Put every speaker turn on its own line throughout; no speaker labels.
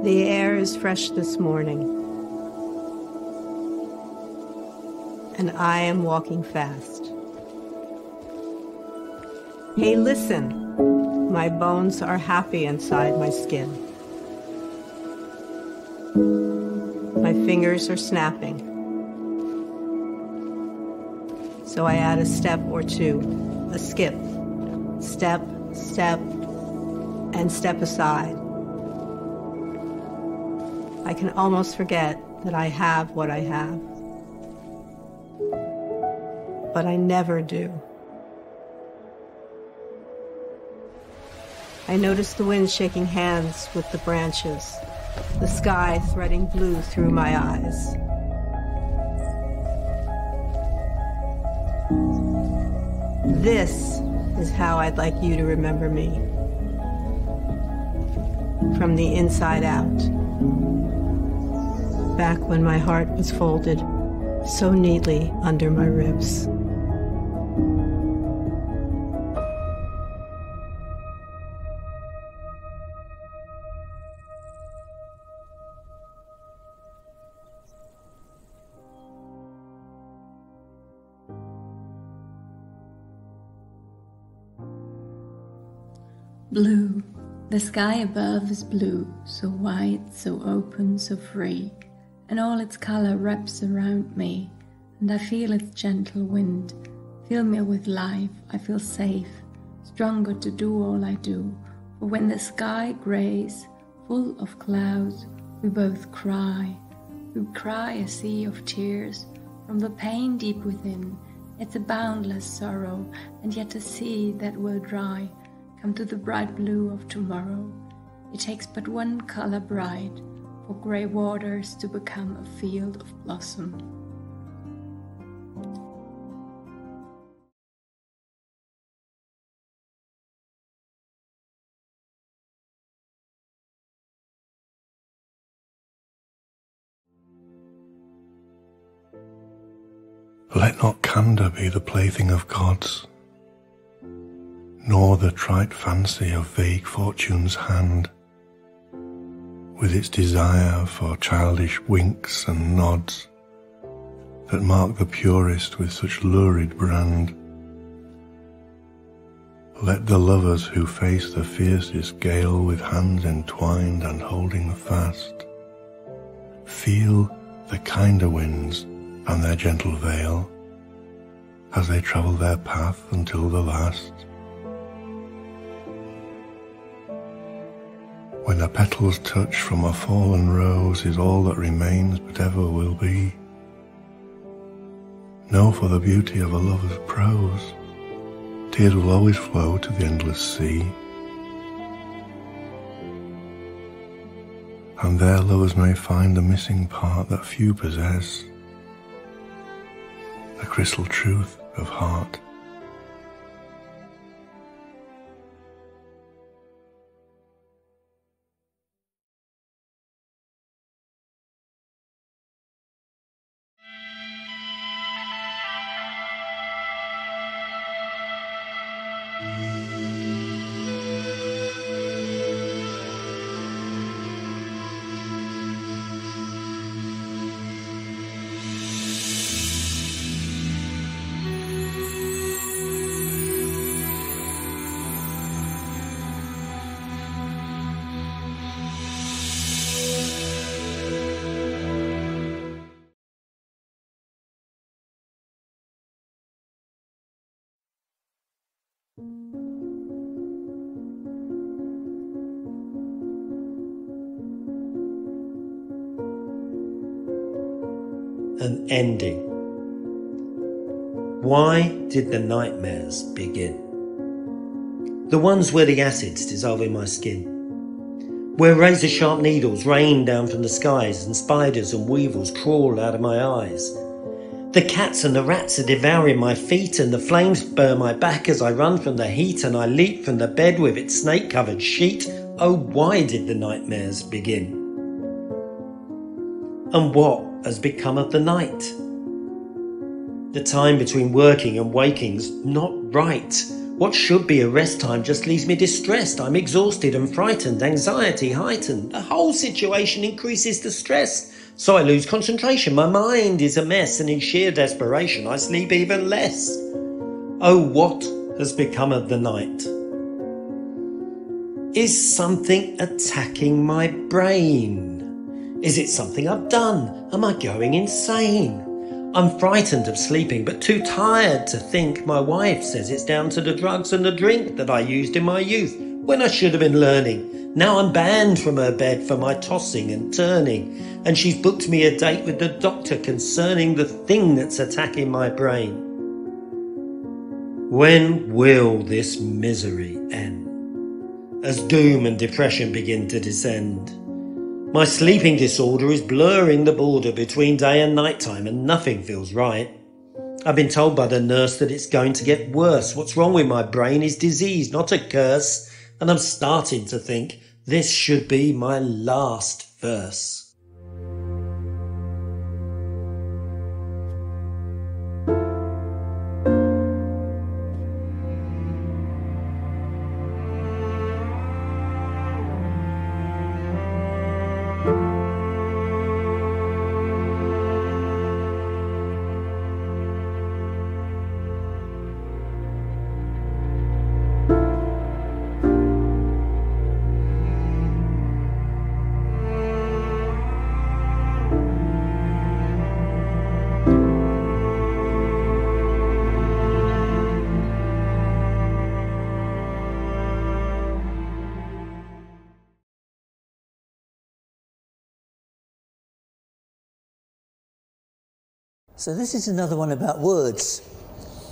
The air is fresh this morning, and I am walking fast. Hey, listen, my bones are happy inside my skin. My fingers are snapping, so I add a step or two, a skip, step, step, and step aside. I can almost forget that I have what I have, but I never do. I notice the wind shaking hands with the branches, the sky threading blue through my eyes. This is how I'd like you to remember me, from the inside out. Back when my heart was folded so neatly under my ribs.
Blue. The sky above is blue, so wide, so open, so free, and all its color wraps around me, and I feel its gentle wind fill me with life. I feel safe, stronger to do all I do, for when the sky grays, full of clouds, we both cry. We cry a sea of tears from the pain deep within. It's a boundless sorrow, and yet a sea that will dry. Come to the bright blue of tomorrow. It takes but one color bright for grey waters to become a field of blossom.
Let not candour be the plaything of gods, nor the trite fancy of vague fortune's hand, with its desire for childish winks and nods that mark the purest with such lurid brand. Let the lovers who face the fiercest gale with hands entwined and holding fast feel the kinder winds and their gentle veil as they travel their path until the last. When the petals touch from a fallen rose is all that remains but ever will be. Know for the beauty of a lover's prose, tears will always flow to the endless sea. And there lovers may find the missing part that few possess, the crystal truth of heart.
An ending. Why did the nightmares begin? The ones where the acids dissolve in my skin, where razor-sharp needles rain down from the skies and spiders and weevils crawl out of my eyes. The cats and the rats are devouring my feet, and the flames burn my back as I run from the heat, and I leap from the bed with its snake-covered sheet. Oh, why did the nightmares begin? And what has become of the night? The time between working and waking's not right. What should be a rest time just leaves me distressed. I'm exhausted and frightened, anxiety heightened. The whole situation increases the stress, so I lose concentration. My mind is a mess, and in sheer desperation I sleep even less. Oh, what has become of the night? Is something attacking my brain? Is it something I've done? Am I going insane? I'm frightened of sleeping, but too tired to think. My wife says it's down to the drugs and the drink that I used in my youth, when I should have been learning. Now I'm banned from her bed for my tossing and turning, and she's booked me a date with the doctor concerning the thing that's attacking my brain. When will this misery end? As doom and depression begin to descend. My sleeping disorder is blurring the border between day and night time, and nothing feels right. I've been told by the nurse that it's going to get worse. What's wrong with my brain is disease, not a curse. And I'm starting to think this should be my last verse.
So this is another one about words,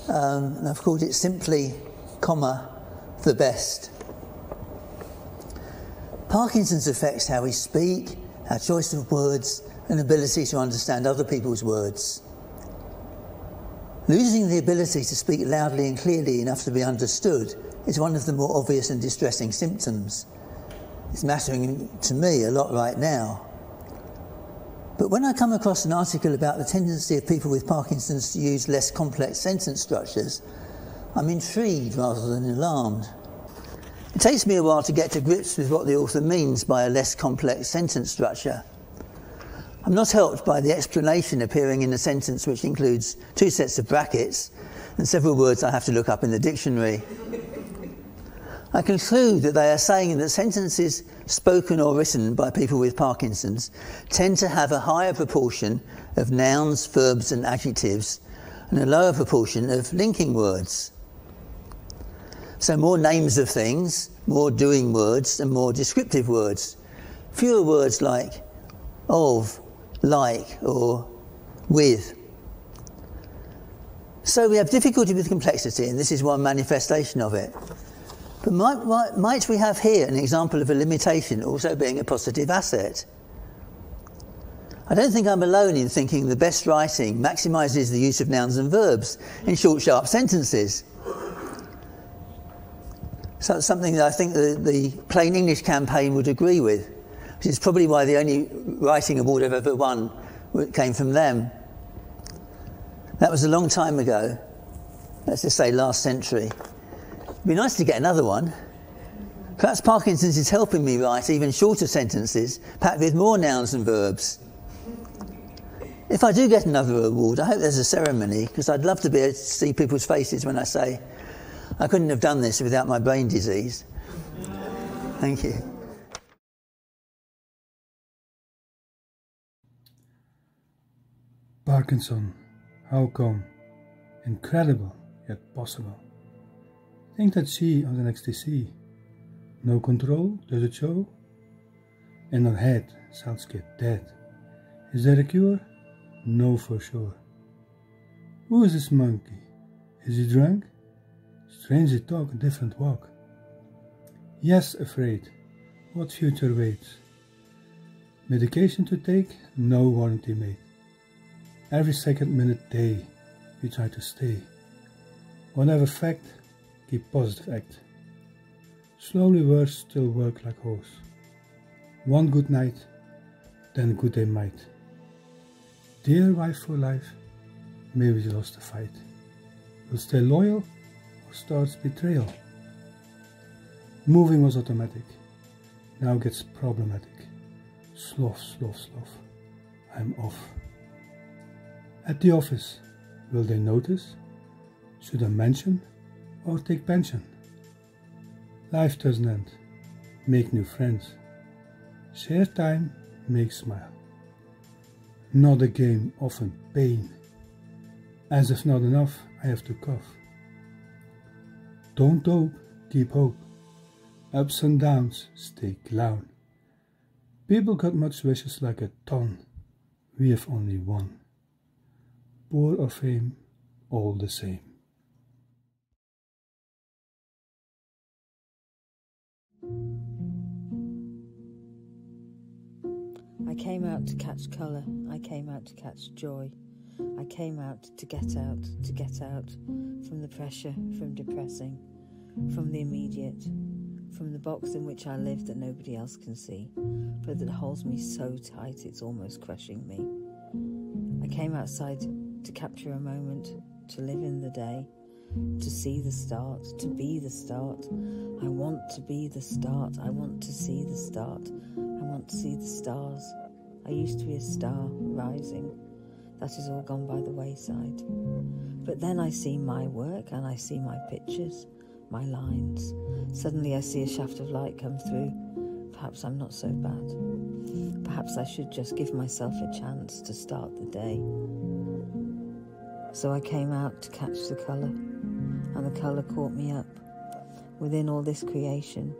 and I've called it simply, the best. Parkinson's affects how we speak, our choice of words, and ability to understand other people's words. Losing the ability to speak loudly and clearly enough to be understood is one of the more obvious and distressing symptoms. It's mattering to me a lot right now. But when I come across an article about the tendency of people with Parkinson's to use less complex sentence structures, I'm intrigued rather than alarmed. It takes me a while to get to grips with what the author means by a less complex sentence structure. I'm not helped by the explanation appearing in a sentence which includes 2 sets of brackets and several words I have to look up in the dictionary. I conclude that they are saying that sentences spoken or written by people with Parkinson's tend to have a higher proportion of nouns, verbs and adjectives and a lower proportion of linking words. So more names of things, more doing words and more descriptive words. Fewer words like of, like or with. So we have difficulty with complexity, and this is one manifestation of it. But might we have here an example of a limitation also being a positive asset? I don't think I'm alone in thinking the best writing maximises the use of nouns and verbs in short, sharp sentences. So it's something that I think the Plain English campaign would agree with, which is probably why the only writing award I've ever won came from them. That was a long time ago, let's just say last century. It'd be nice to get another one. Perhaps Parkinson's is helping me write even shorter sentences, packed with more nouns and verbs. If I do get another award, I hope there's a ceremony, because I'd love to be able to see people's faces when I say, I couldn't have done this without my brain disease. Thank you.
Parkinson, how come? Incredible, yet possible. Think that she on the ecstasy. No control, does it show? In her head, cells get dead. Is there a cure? No, for sure. Who is this monkey? Is he drunk? Strangely talk, a different walk. Yes, afraid. What future waits? Medication to take? No warranty made. Every second, minute, day, we try to stay. Whatever fact, keep positive act. Slowly words still work like horse. One good night, then good day might. Dear wife for life, maybe we lost the fight. We'll stay loyal or starts betrayal. Moving was automatic, now gets problematic. Sloth, sloth, sloth. I'm off. At the office, will they notice? Should I mention or take pension? Life doesn't end. Make new friends. Share time, make smile. Not a game, often pain. As if not enough, I have to cough. Don't dope, keep hope. Ups and downs, stay clown. People got much wishes like a ton. We have only one. Poor or fame, all the same.
I came out to catch colour, I came out to catch joy. I came out to get out from the pressure, from depressing, from the immediate, from the box in which I live that nobody else can see, but that holds me so tight it's almost crushing me. I came outside to capture a moment, to live in the day, to see the start, to be the start. I want to be the start, I want to see the start, I want to see the stars. I used to be a star, rising. That has all gone by the wayside. But then I see my work and I see my pictures, my lines. Suddenly I see a shaft of light come through. Perhaps I'm not so bad. Perhaps I should just give myself a chance to start the day. So I came out to catch the colour, and the colour caught me up. Within all this creation,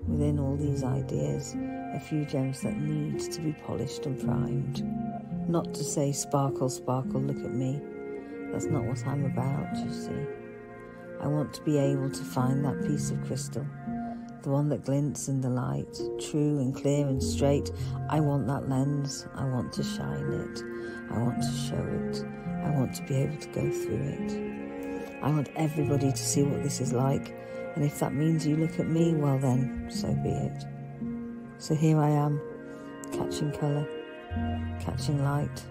within all these ideas, a few gems that need to be polished and primed. Not to say sparkle, sparkle, look at me. That's not what I'm about, you see. I want to be able to find that piece of crystal, the one that glints in the light, true and clear and straight. I want that lens, I want to shine it, I want to show it, I want to be able to go through it. I want everybody to see what this is like, and if that means you look at me, well then, so be it. So here I am, catching colour, catching light,